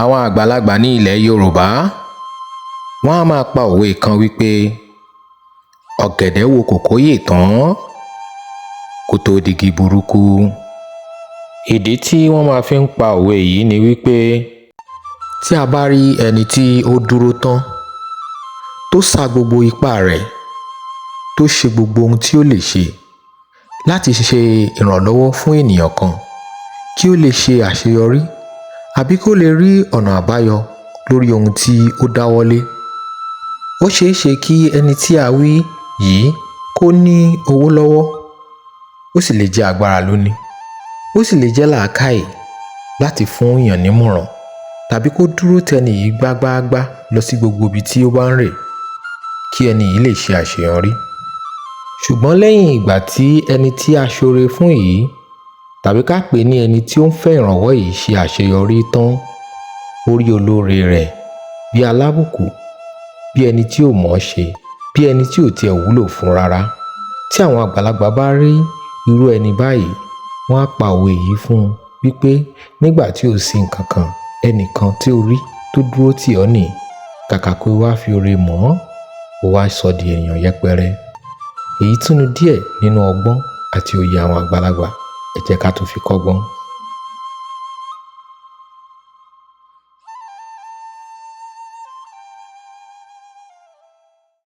Àwọn àgbàlagbà ní ilẹ̀ Yorùbá wọ́n á máa pa òwe kan wípé ọ̀gẹ̀dẹ̀ wo kòkó yè tán kó tó digi burúkú. Ìdí tí wọ́n máa fi ń pa òwe yìí ni wípé tí a bá rí ẹni tí ó dúró tán tó sa gbogbo ipá rẹ̀ tó ṣe gbogbo ohun tí ó lè ṣe láti ṣe ìrànlọ́wọ́ fún ènìyàn kan kí ó lè ṣe àṣeyọrí àbí kó lè rí ọ̀nà àbáyọ lórí ohun tí ó dáwọ́lé. Ó ṣeé ṣe kí ẹni tí a wí yìí kó ní owó lọ́wọ́, ó sì lè jẹ́ agbára lóní, ó sì lè jẹ́ làákàyè láti fún èèyàn nímọ̀ràn tàbí kó dúró tẹni yìí gbágbáágbá lọ sí gbogbo ibi tí ó bá ń rè kí ẹni yìí lè ṣe àṣeyọrí. Ṣùgbọ́n lẹ́yìn ìgbà tí ẹni tí a ṣoore fún yìí tàbí ká pè ní ẹni tí ó ń fẹ́ ìrànwọ́ yìí ṣe àṣeyọrí tán, ó rí olóore rẹ̀ bí alábùkù, bí ẹni tí ò mọ̀ ọ́ ṣe, bí ẹni tí ò tiẹ̀ wúlò fún rárá. Tí àwọn àgbàlagbà bá rí irú ẹni báyìí, wọ́n á pa òwe yìí fún un wípé nígbà tí ò sí nǹkan kan, ẹnìkan tí ó rí tó dúró tì ọ́ nì, kàkà kó wá fi oore mọ̀ ọ́, ó wá sọ di èèyàn yẹpẹrẹ. Èyí tún ni díẹ̀ nínú ọgbọ́n àti òye àwọn àgbàlagbà. Ẹ jẹ́ ká tún fi kọ́gbọ́n.